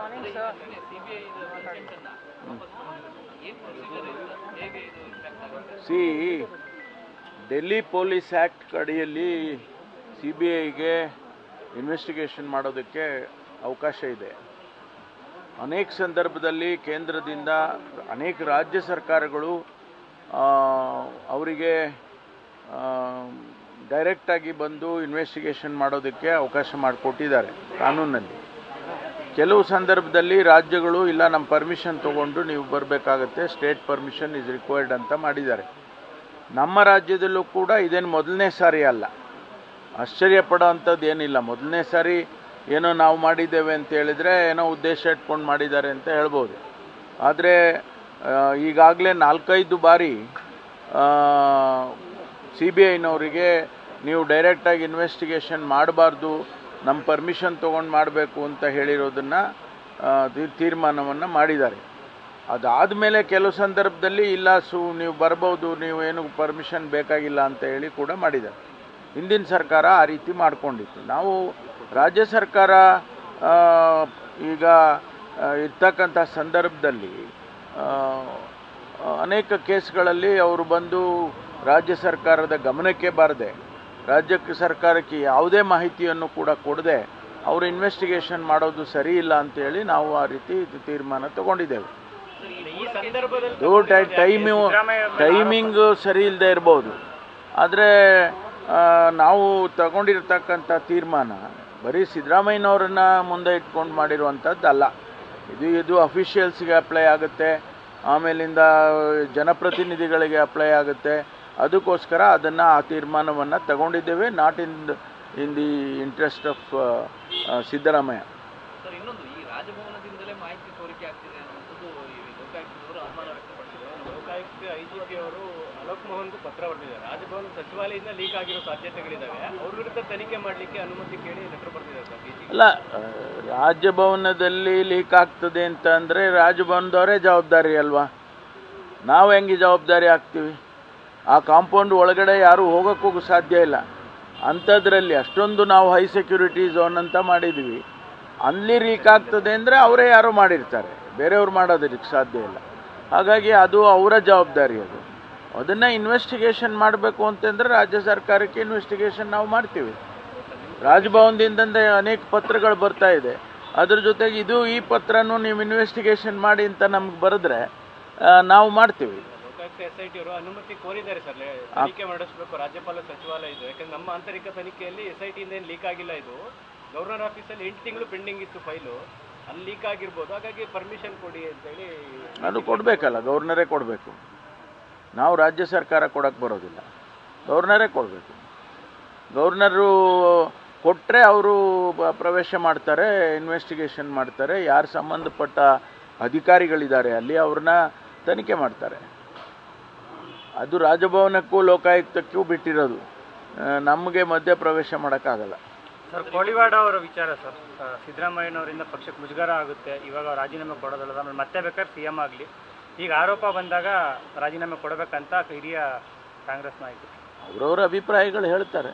Morning sir. C Delhi police act ಅಡಿಯಲ್ಲಿ CBIಗೆ investigation ಮಾಡೋದಕ್ಕೆ ಅವಕಾಶ ಇದೆ. ಅನೇಕ ಸಂದರ್ಭದಲ್ಲಿ ಕೇಂದ್ರದಿಂದ ಅನೇಕ ರಾಜ್ಯ ಸರ್ಕಾರಗಳು ಅವರಿಗೆ ಡೈರೆಕ್ಟಾಗಿ ಬಂದು ಇನ್ವೆಸ್ಟಿಗೇಷನ್ ಮಾಡೋದಕ್ಕೆ ಅವಕಾಶ ಮಾಡಿಕೊಟ್ಟಿದ್ದಾರೆ ಕಾನೂನಲ್ಲಿ. ಕೆಲವು ಸಂದರ್ಭದಲ್ಲಿ ರಾಜ್ಯಗಳು ಇಲ್ಲ ನಮ್ಮ ಪರ್ಮಿಷನ್ ತೊಗೊಂಡು ನೀವು ಬರಬೇಕಾಗತ್ತೆ, ಸ್ಟೇಟ್ ಪರ್ಮಿಷನ್ ಇಸ್ ರಿಕ್ವೈರ್ಡ್ ಅಂತ ಮಾಡಿದ್ದಾರೆ. ನಮ್ಮ ರಾಜ್ಯದಲ್ಲೂ ಕೂಡ ಇದೇನು ಮೊದಲನೇ ಸಾರಿ ಅಲ್ಲ, ಆಶ್ಚರ್ಯ ಪಡೋ ಅಂಥದ್ದು ಏನಿಲ್ಲ. ಮೊದಲನೇ ಸಾರಿ ಏನೋ ನಾವು ಮಾಡಿದ್ದೇವೆ ಅಂತ ಹೇಳಿದರೆ ಏನೋ ಉದ್ದೇಶ ಇಟ್ಕೊಂಡು ಮಾಡಿದ್ದಾರೆ ಅಂತ ಹೇಳ್ಬೋದು. ಆದರೆ ಈಗಾಗಲೇ 4-5 ಬಾರಿ CBIನವರಿಗೆ ನೀವು ಡೈರೆಕ್ಟಾಗಿ ಇನ್ವೆಸ್ಟಿಗೇಷನ್ ಮಾಡಬಾರ್ದು, ನಮ್ಮ ಪರ್ಮಿಷನ್ ತೊಗೊಂಡು ಮಾಡಬೇಕು ಅಂತ ಹೇಳಿರೋದನ್ನು ತೀರ್ಮಾನವನ್ನು ಮಾಡಿದ್ದಾರೆ. ಅದಾದಮೇಲೆ ಕೆಲವು ಸಂದರ್ಭದಲ್ಲಿ ಇಲ್ಲ ನೀವು ಬರ್ಬೋದು, ನೀವು ಏನು ಪರ್ಮಿಷನ್ ಬೇಕಾಗಿಲ್ಲ ಅಂತ ಹೇಳಿ ಕೂಡ ಮಾಡಿದ್ದಾರೆ. ಹಿಂದಿನ ಸರ್ಕಾರ ಆ ರೀತಿ ಮಾಡಿಕೊಂಡಿತ್ತು. ನಾವು ರಾಜ್ಯ ಸರ್ಕಾರ ಈಗ ಇರ್ತಕ್ಕಂಥ ಸಂದರ್ಭದಲ್ಲಿ ಅನೇಕ ಕೇಸ್ಗಳಲ್ಲಿ ಅವರು ಬಂದು ರಾಜ್ಯ ಸರ್ಕಾರದ ಗಮನಕ್ಕೆ ಬಾರದೆ, ರಾಜ್ಯ ಸರ್ಕಾರಕ್ಕೆ ಯಾವುದೇ ಮಾಹಿತಿಯನ್ನು ಕೂಡ ಕೊಡದೆ ಅವರು ಇನ್ವೆಸ್ಟಿಗೇಷನ್ ಮಾಡೋದು ಸರಿ ಇಲ್ಲ ಅಂತೇಳಿ ನಾವು ಆ ರೀತಿ ತೀರ್ಮಾನ ತಗೊಂಡಿದ್ದೇವೆ. ಟೈಮಿಂಗ್ ಸರಿ ಇಲ್ಲದೆ ಇರ್ಬೋದು, ಆದರೆ ನಾವು ತಗೊಂಡಿರ್ತಕ್ಕಂಥ ತೀರ್ಮಾನ ಬರೀ ಸಿದ್ದರಾಮಯ್ಯನವ್ರನ್ನ ಮುಂದೆ ಇಟ್ಕೊಂಡು ಮಾಡಿರುವಂಥದ್ದಲ್ಲ. ಇದು ಅಫಿಷಿಯಲ್ಸ್ಗೆ ಅಪ್ಲೈ ಆಗುತ್ತೆ, ಆಮೇಲಿಂದ ಜನಪ್ರತಿನಿಧಿಗಳಿಗೆ ಅಪ್ಲೈ ಆಗುತ್ತೆ. ಅದಕ್ಕೋಸ್ಕರ ಆ ತೀರ್ಮಾನವನ್ನು ತಗೊಂಡಿದ್ದೇವೆ, not in the interest of Siddaramaiah. Sir, ಇನ್ನೊಂದು ಈ ರಾಜಭವನದಿಂದಲೇ ಮಾಹಿತಿ ಸೋರಿಕೆ ಆಗ್ತಿದೆ ಅನ್ನೋದು ಲೋಕಾಯುಕ್ತದವರು ಅನುಮಾನ ವ್ಯಕ್ತಪಡಿಸಿದ್ದಾರೆ. ಲೋಕಾಯುಕ್ತ IGP ಅವರು ಅಲೋಕ್ ಮೋಹನ್ಗೂ ಪತ್ರ ಬರೆದಿದ್ದಾರೆ. ರಾಜಭವನ ಸಚಿವಾಲಯದಿಂದ ಲೀಕ್ ಆಗಿರೋ ಸಾಧ್ಯತೆಗಳಿದ್ದಾವೆ, ಅವ್ರ ವಿರುದ್ಧ ತನಿಖೆ ಮಾಡಲಿಕ್ಕೆ ಅನುಮತಿ ಕೇಳಿ ಲೆಟರ್ ಬರೆದಿದ್ದಾರೆ ಸರ್ DGP. ಅಲ್ಲ, ರಾಜಭವನದಲ್ಲಿ ಲೀಕ್ ಆಗ್ತದೆ ಅಂತ ಅಂದರೆ ರಾಜಭವನದವರೇ ಜವಾಬ್ದಾರಿ ಅಲ್ವಾ? ನಾವು ಹೆಂಗೆ ಜವಾಬ್ದಾರಿ ಆಗ್ತೀವಿ? ಆ ಕಾಂಪೌಂಡ್ ಒಳಗಡೆ ಯಾರೂ ಹೋಗೋಕ್ಕೂ ಸಾಧ್ಯ ಇಲ್ಲ. ಅಂಥದ್ರಲ್ಲಿ ಅಷ್ಟೊಂದು ನಾವು ಹೈ ಸೆಕ್ಯೂರಿಟಿ ಝೋನ್ ಅಂತ ಮಾಡಿದ್ವಿ, ಅಲ್ಲಿ ಲೀಕ್ ಆಗ್ತದೆ ಅಂದರೆ ಅವರೇ ಯಾರೋ ಮಾಡಿರ್ತಾರೆ, ಬೇರೆಯವ್ರು ಮಾಡೋದಕ್ಕೆ ಸಾಧ್ಯ ಇಲ್ಲ. ಹಾಗಾಗಿ ಅದು ಅವರ ಜವಾಬ್ದಾರಿ. ಅದನ್ನು ಇನ್ವೆಸ್ಟಿಗೇಷನ್ ಮಾಡಬೇಕು ಅಂತಂದರೆ ರಾಜ್ಯ ಸರ್ಕಾರಕ್ಕೆ ಇನ್ವೆಸ್ಟಿಗೇಷನ್ ನಾವು ಮಾಡ್ತೀವಿ. ರಾಜಭವನದಿಂದ ಅನೇಕ ಪತ್ರಗಳು ಬರ್ತಾ ಇದೆ, ಅದ್ರ ಜೊತೆಗೆ ಈ ಪತ್ರನೂ ನೀವು ಇನ್ವೆಸ್ಟಿಗೇಷನ್ ಮಾಡಿ ಅಂತ ನಮ್ಗೆ ಬರೆದ್ರೆ ನಾವು ಮಾಡ್ತೀವಿ. SIT ಅವರು ಅನುಮತಿ ಕೋರಿದ್ದಾರೆ ಸರ್, ತನಿಖೆ ಮಾಡಿಸಬೇಕು ರಾಜ್ಯಪಾಲ ಸಚಿವಾಲಯ ಇದು. ಯಾಕಂದ್ರೆ ನಮ್ಮ ಆಂತರಿಕ ತನಿಖೆಯಲ್ಲಿ SIT ಇಂದ ಏನು ಲೀಕ್ ಆಗಿಲ್ಲ. ಇದು ಗವರ್ನರ್ ಆಫೀಸಲ್ಲಿ 8 ತಿಂಗಳು ಪೆಂಡಿಂಗ್ ಇತ್ತು ಫೈಲು, ಅಲ್ಲಿ ಲೀಕ್ ಆಗಿರ್ಬೋದು. ಹಾಗಾಗಿ ಪರ್ಮಿಷನ್ ಕೊಡಿ ಅಂತೇಳಿ. ಅದು ಕೊಡಬೇಕಲ್ಲ, ಗವರ್ನರೇ ಕೊಡಬೇಕು. ನಾವು ರಾಜ್ಯ ಸರ್ಕಾರ ಕೊಡೋಕ್ಕೆ ಬರೋದಿಲ್ಲ, ಗವರ್ನರೇ ಕೊಡಬೇಕು. ಗವರ್ನರು ಕೊಟ್ಟರೆ ಅವರು ಪ್ರವೇಶ ಮಾಡ್ತಾರೆ, ಇನ್ವೆಸ್ಟಿಗೇಷನ್ ಮಾಡ್ತಾರೆ. ಯಾರು ಸಂಬಂಧಪಟ್ಟ ಅಧಿಕಾರಿಗಳಿದ್ದಾರೆ ಅಲ್ಲಿ ಅವ್ರನ್ನ ತನಿಖೆ ಮಾಡ್ತಾರೆ. ಅದು ರಾಜಭವನಕ್ಕೂ ಲೋಕಾಯುಕ್ತಕ್ಕೂ ಬಿಟ್ಟಿರೋದು, ನಮಗೆ ಮಧ್ಯ ಪ್ರವೇಶ ಮಾಡೋಕ್ಕಾಗಲ್ಲ. ಸರ್, ಕೋಳಿವಾಡ ಅವರ ವಿಚಾರ ಸರ್, ಸಿದ್ದರಾಮಯ್ಯನವರಿಂದ ಪಕ್ಷಕ್ಕೆ ಮುಜುಗರ ಆಗುತ್ತೆ, ಇವಾಗ ರಾಜೀನಾಮೆ ಕೊಡೋದಲ್ಲ, ಮತ್ತೆ ಬೇಕಾದ್ರೆ CM ಆಗಲಿ, ಈಗ ಆರೋಪ ಬಂದಾಗ ರಾಜೀನಾಮೆ ಕೊಡಬೇಕಂತ ಹಿರಿಯ ಕಾಂಗ್ರೆಸ್ ನಾಯಕರು ಅವರವರ ಅಭಿಪ್ರಾಯಗಳು ಹೇಳ್ತಾರೆ.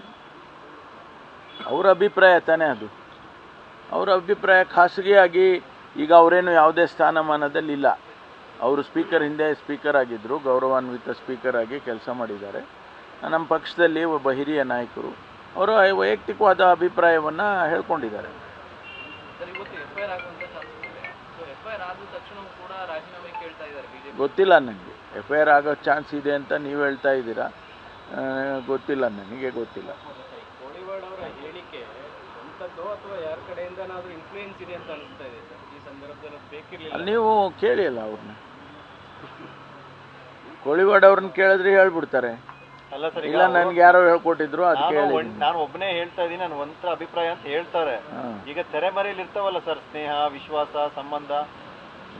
ಅವರ ಅಭಿಪ್ರಾಯ ತಾನೇ ಅದು. ಅವರ ಅಭಿಪ್ರಾಯ ಖಾಸಗಿಯಾಗಿ ಈಗ ಅವರೇನು ಯಾವುದೇ ಸ್ಥಾನಮಾನದಲ್ಲಿ ಇಲ್ಲ. ಅವರು ಹಿಂದೆ ಸ್ಪೀಕರ್ ಆಗಿದ್ದರು, ಗೌರವಾನ್ವಿತ ಸ್ಪೀಕರ್ ಆಗಿ ಕೆಲಸ ಮಾಡಿದ್ದಾರೆ. ನಮ್ಮ ಪಕ್ಷದಲ್ಲಿ ಒಬ್ಬ ಹಿರಿಯ ನಾಯಕರು, ಅವರು ವೈಯಕ್ತಿಕವಾದ ಅಭಿಪ್ರಾಯವನ್ನು ಹೇಳ್ಕೊಂಡಿದ್ದಾರೆ. ಗೊತ್ತಿಲ್ಲ ನನಗೆ, FIR ಆಗೋ ಚಾನ್ಸ್ ಇದೆ ಅಂತ ನೀವು ಹೇಳ್ತಾ ಇದ್ದೀರಾ, ಗೊತ್ತಿಲ್ಲ, ನನಗೆ ಗೊತ್ತಿಲ್ಲ. ಕೋಳಿವಾಡ ಅವರ ಹೇಳಿಕೆ ಎಂಥದ್ದು ಅಥವಾ ಯಾರ ಕಡೆಯಿಂದನಾದರೂ ಇನ್ಫ್ಲೂಯೆನ್ಸ್ ಇದೆ ಅಂತ ಅನಿಸ್ತಾ ಇದೆ ಸರ್ ಈ ಸಂದರ್ಭದಲ್ಲಿ? ಬೇಕಿರಲಿಲ್ಲ, ನೀವು ಕೇಳಿ ಅಲ್ಲ ಅವ್ರನ್ನ. ಕೋಳಿವಾಡ ಅವ್ರನ್ನ ಕೇಳಿದ್ರೆ ಹೇಳ್ಬಿಡ್ತಾರೆ. ಇಲ್ಲ, ನನ್ಗೆ ಯಾರೋ ಹೇಳ್ಕೊಟ್ಟಿದ್ರು, ಅದಕ್ಕೆ ನಾನು ಒಬ್ಬನೇ ಹೇಳ್ತಾ ಇದ್ದೀನಿ, ನನ್ನ ಒಂಥರ ಅಭಿಪ್ರಾಯ ಅಂತ ಹೇಳ್ತಾರೆ. ಈಗ ತೆರೆಮರೆಯಲ್ಲಿ ಇರ್ತಾವಲ್ಲ ಸರ್, ಸ್ನೇಹ, ವಿಶ್ವಾಸ, ಸಂಬಂಧ.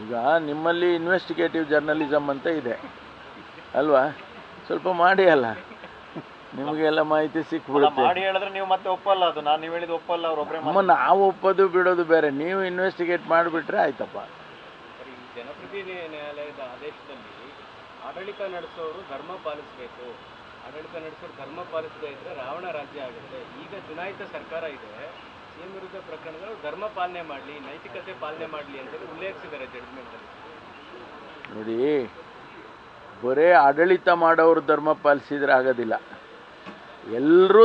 ಈಗ ನಿಮ್ಮಲ್ಲಿ ಇನ್ವೆಸ್ಟಿಗೇಟಿವ್ ಜರ್ನಲಿಸಮ್ ಅಂತ ಇದೆ ಅಲ್ವಾ? ಸ್ವಲ್ಪ ಮಾಡಿ ಅಲ್ಲ, ನಿಮಗೆಲ್ಲ ಮಾಹಿತಿ ಸಿಕ್ಬಿಡುತ್ತೆ. ಮಾಡಿ ಹೇಳಿದ್ರೆ ನೀವು ಮತ್ತೆ ಒಪ್ಪಲ್ಲ, ಅದು ನೀವು ಹೇಳಿದ ಒಪ್ಪಲ್ಲ, ಅವ್ರೊಬ್ಬರೇ. ನಾವು ಒಪ್ಪೋದು ಬಿಡೋದು ಬೇರೆ, ನೀವು ಇನ್ವೆಸ್ಟಿಗೇಟ್ ಮಾಡಿಬಿಟ್ರೆ ಆಯ್ತಪ್ಪ. ಜನಪ್ರತಿನಿಧಿ ನ್ಯಾಯಾಲಯದ ಆದೇಶದಲ್ಲಿ ಆಡಳಿತ ನಡೆಸೋರು ಧರ್ಮ ಪಾಲಿಸಬೇಕು, ಆಡಳಿತ ನಡೆಸೋರು ಧರ್ಮ ಪಾಲಿಸದೇ ಇದ್ರೆ ರಾವಣ ರಾಜ್ಯ ಆಗುತ್ತೆ. ಈಗ ಚುನಾಯಿತ ಸರ್ಕಾರ ಇದೆ, ಸಿಎಂ ವಿರುದ್ಧ ಪ್ರಕರಣಗಳು ಧರ್ಮ ಪಾಲನೆ ಮಾಡಲಿ, ನೈತಿಕತೆ ಪಾಲನೆ ಮಾಡಲಿ ಅಂತ ಉಲ್ಲೇಖಿಸಿದ್ದಾರೆ ಜಡ್ಜ್ಮೆಂಟಲ್ಲಿ. ನೋಡಿ, ಬರೇ ಆಡಳಿತ ಮಾಡೋರು ಧರ್ಮ ಪಾಲಿಸಿದ್ರೆ ಆಗೋದಿಲ್ಲ. ಎಲ್ಲರೂ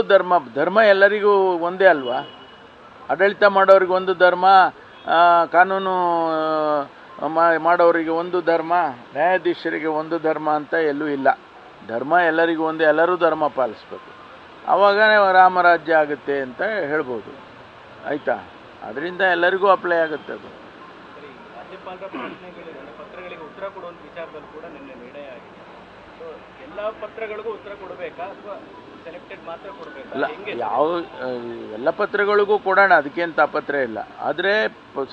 ಧರ್ಮ ಎಲ್ಲರಿಗೂ ಒಂದೇ ಅಲ್ವಾ? ಆಡಳಿತ ಮಾಡೋರಿಗೆ ಒಂದು ಧರ್ಮ, ಕಾನೂನು ಮಾಡೋರಿಗೆ ಒಂದು ಧರ್ಮ, ನ್ಯಾಯಾಧೀಶರಿಗೆ ಒಂದು ಧರ್ಮ ಅಂತ ಎಲ್ಲೂ ಇಲ್ಲ. ಧರ್ಮ ಎಲ್ಲರಿಗೂ ಒಂದೇ, ಎಲ್ಲರೂ ಧರ್ಮ ಪಾಲಿಸ್ಬೇಕು. ಆವಾಗನೇ ರಾಮರಾಜ್ಯ ಆಗುತ್ತೆ ಅಂತ ಹೇಳ್ಬೋದು. ಆಯಿತಾ? ಅದರಿಂದ ಎಲ್ಲರಿಗೂ ಅಪ್ಲೈ ಆಗುತ್ತೆ ಅದು. ರಾಜ್ಯಪಾಲರ ಪತ್ರಗಳಿಗೆ ಉತ್ತರ ಕೊಡುವಂಥ ವಿಚಾರದಲ್ಲಿ ಕೂಡ ನಿನ್ನೆ ನಿರ್ಣಯ ಆಗಿದೆ. ಸೊ ಎಲ್ಲ ಪತ್ರಗಳಿಗೂ ಉತ್ತರ ಕೊಡಬೇಕಾ ಅಥವಾ ಸೆಲೆಕ್ಟೆಡ್ ಮಾತ್ರ ಕೊಡಬೇಕಾ? ಅಲ್ಲ, ಎಲ್ಲ ಪತ್ರಗಳಿಗೂ ಕೊಡೋಣ, ಅದಕ್ಕೇನು ತಾಪತ್ರ ಇಲ್ಲ. ಆದರೆ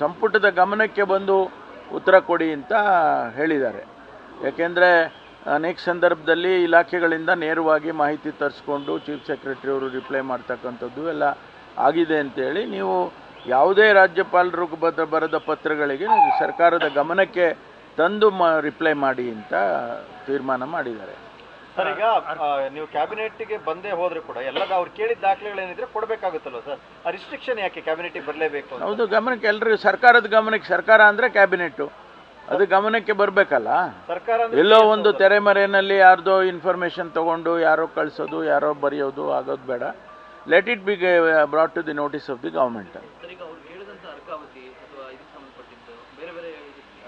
ಸಂಪುಟದ ಗಮನಕ್ಕೆ ಬಂದು ಉತ್ತರ ಕೊಡಿ ಅಂತ ಹೇಳಿದ್ದಾರೆ. ಯಾಕೆಂದರೆ ಅನೇಕ ಸಂದರ್ಭದಲ್ಲಿ ಇಲಾಖೆಗಳಿಂದ ನೇರವಾಗಿ ಮಾಹಿತಿ ತರಿಸ್ಕೊಂಡು ಚೀಫ್ ಸೆಕ್ರೆಟರಿ ಅವರು ರಿಪ್ಲೈ ಮಾಡ್ತಕ್ಕಂಥದ್ದು ಎಲ್ಲ ಆಗಿದೆ ಅಂತೇಳಿ, ನೀವು ಯಾವುದೇ ರಾಜ್ಯಪಾಲರು ಬರೆದ ಪತ್ರಗಳಿಗೆ ಸರ್ಕಾರದ ಗಮನಕ್ಕೆ ತಂದು ರಿಪ್ಲೈ ಮಾಡಿ ಅಂತ ತೀರ್ಮಾನ ಮಾಡಿದ್ದಾರೆ. ಸರ್, ಈಗ ನೀವು ಕ್ಯಾಬಿನೆಟ್ಗೆ ಬಂದೇ ಹೋದ್ರೆ ಕೂಡ ಎಲ್ಲದ ಅವ್ರು ಕೇಳಿದ ದಾಖಲೆಗಳೇನಿದ್ರೆ ಕೊಡಬೇಕಾಗುತ್ತಲ್ಲ ಸರ್? ಆ ರಿಸ್ಟ್ರಿಕ್ಷನ್ ಯಾಕೆ ಕ್ಯಾಬಿನೆಟ್ಗೆ ಬರಲೇಬೇಕು? ಹೌದು, ಗಮನಕ್ಕೆ ಎಲ್ಲರಿಗೂ, ಸರ್ಕಾರದ ಗಮನಕ್ಕೆ. ಸರ್ಕಾರ ಅಂದರೆ ಕ್ಯಾಬಿನೆಟ್ಟು, ಅದು ಗಮನಕ್ಕೆ ಬರಬೇಕಲ್ಲ. ಸರ್ಕಾರ ಎಲ್ಲೋ ಒಂದು ತೆರೆಮರೆಯಲ್ಲಿ ಯಾರ್ದೋ ಇನ್ಫಾರ್ಮೇಷನ್ ತಗೊಂಡು ಯಾರೋ ಕಳಿಸೋದು, ಯಾರೋ ಬರೆಯೋದು ಆಗೋದು ಬೇಡ. Let it be brought to the notice of the government. ಈಗ ಅವ್ರು ಹೇಳಿದಂಥ ಅರ್ಕಾವತಿ ಅಥವಾ ಇದಕ್ಕೆ ಸಂಬಂಧಪಟ್ಟಿದ್ದು ಬೇರೆ ಬೇರೆ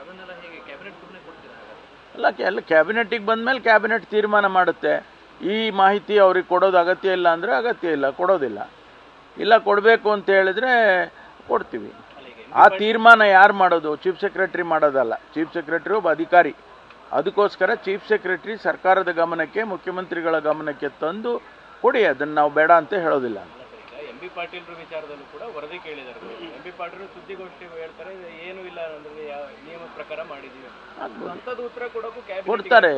ಅದನ್ನೆಲ್ಲ ಹೇಗೆ ಕ್ಯಾಬಿನೆಟ್ ಕೊಡ್ತೀರಾ? ಎಲ್ಲ ಕ್ಯಾಬಿನೆಟ್ಟಿಗೆ ಬಂದಮೇಲೆ ಕ್ಯಾಬಿನೆಟ್ ತೀರ್ಮಾನ ಮಾಡುತ್ತೆ. ಈ ಮಾಹಿತಿ ಅವ್ರಿಗೆ ಕೊಡೋದು ಅಗತ್ಯ ಇಲ್ಲ ಅಂದರೆ ಅಗತ್ಯ ಇಲ್ಲ, ಕೊಡೋದಿಲ್ಲ. ಇಲ್ಲ, ಕೊಡಬೇಕು ಅಂತ ಹೇಳಿದ್ರೆ ಕೊಡ್ತೀವಿ. ಆ ತೀರ್ಮಾನ ಯಾರು ಮಾಡೋದು? ಚೀಫ್ ಸೆಕ್ರೆಟರಿ ಮಾಡೋದಲ್ಲ. ಚೀಫ್ ಸೆಕ್ರೆಟರಿ ಒಬ್ಬ ಅಧಿಕಾರಿ. ಅದಕ್ಕೋಸ್ಕರ ಚೀಫ್ ಸೆಕ್ರೆಟರಿ ಸರ್ಕಾರದ ಗಮನಕ್ಕೆ, ಮುಖ್ಯಮಂತ್ರಿಗಳ ಗಮನಕ್ಕೆ ತಂದು ಕೊಡಿ. ಅದನ್ನು ನಾವು ಬೇಡ ಅಂತ ಹೇಳೋದಿಲ್ಲ. ಎಂ ಬಿ ಪಾಟೀಲ್ರ ವಿಚಾರದಲ್ಲೂ ಕೂಡ ವರದಿ ಕೇಳಿದ್ದಾರೆ. ಎಂ ಬಿ ಪಾಟೀಲ್ ಸುದ್ದಿಗೋಷ್ಠಿ ಹೇಳ್ತಾರೆ, ಏನೂ ಇಲ್ಲ ಅಂದರೆ ನಿಯಮ ಪ್ರಕಾರ ಮಾಡಿದ್ದೀವಿ ಅಂಥದ್ದು ಉತ್ತರ ಕೊಡೋಕ್ಕೂ ಕೊಡ್ತಾರೆ.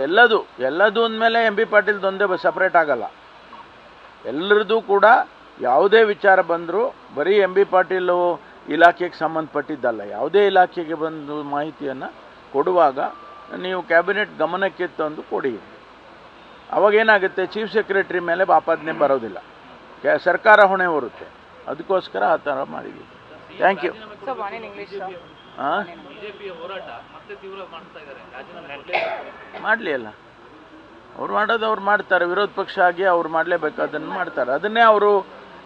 ಎಲ್ಲದು ಅಂದಮೇಲೆ ಎಂ ಬಿ ಪಾಟೀಲ್ದೊಂದೇ ಸಪ್ರೇಟ್ ಆಗಲ್ಲ. ಎಲ್ಲರದ್ದು ಕೂಡ ಯಾವುದೇ ವಿಚಾರ ಬಂದರೂ ಬರೀ ಎಂ ಬಿ ಪಾಟೀಲು ಇಲಾಖೆಗೆ ಸಂಬಂಧಪಟ್ಟಿದ್ದಲ್ಲ, ಯಾವುದೇ ಇಲಾಖೆಗೆ ಬಂದು ಮಾಹಿತಿಯನ್ನು ಕೊಡುವಾಗ ನೀವು ಕ್ಯಾಬಿನೆಟ್ ಗಮನಕ್ಕೆ ತಂದು ಕೊಡಿ. ಅವಾಗೇನಾಗುತ್ತೆ, ಚೀಫ್ ಸೆಕ್ರೆಟರಿ ಮೇಲೆ ಆಪಾದನೆ ಬರೋದಿಲ್ಲ, ಸರ್ಕಾರ ಹೊಣೆ ಹೊರುತ್ತೆ. ಅದಕ್ಕೋಸ್ಕರ ಆ ಥರ ಮಾಡಿದ್ದೀವಿ. Thank you. ಬಿಜೆಪಿಯ ಹೋರಾಟ ಮತ್ತೆ ತೀವ್ರ ಮಾಡ್ತಾ ಇದ್ದಾರೆ. ಮಾಡಲಿ ಅಲ್ಲ, ಅವ್ರು ಮಾಡೋದು ಅವ್ರು ಮಾಡ್ತಾರೆ. ವಿರೋಧ ಪಕ್ಷ ಆಗಿ ಅವ್ರು ಮಾಡಲೇಬೇಕು, ಅದನ್ನು ಮಾಡ್ತಾರೆ. ಅದನ್ನೇ ಅವರು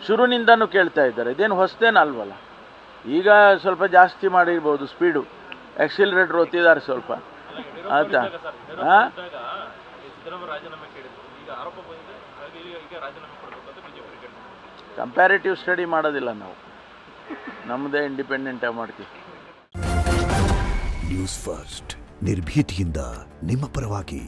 ಶುರುವಿನಿಂದನೂ ಕೇಳ್ತಾ ಇದ್ದಾರೆ. ಇದೇನು ಹೊಸದೇನು ಅಲ್ವಲ್ಲ. ಈಗ ಸ್ವಲ್ಪ ಜಾಸ್ತಿ ಮಾಡಿರ್ಬೋದು ಸ್ಪೀಡು, ಆಕ್ಸಿಲರೇಟರ್ ಒತ್ತಿದ್ದಾರೆ ಸ್ವಲ್ಪ. ಆಯ್ತಾ? ಹಾಂ, ಕಂಪ್ಯಾರಿಟಿವ್ ಸ್ಟಡಿ ಮಾಡೋದಿಲ್ಲ ನಾವು, ನಮ್ಮದೇ ಇಂಡಿಪೆಂಡೆಂಟಾಗಿ ಮಾಡ್ತೀವಿ. ನ್ಯೂಸ್ ಫಸ್ಟ್, ನಿರ್ಭೀತಿಯಿಂದ ನಿಮ್ಮ ಪರವಾಗಿ.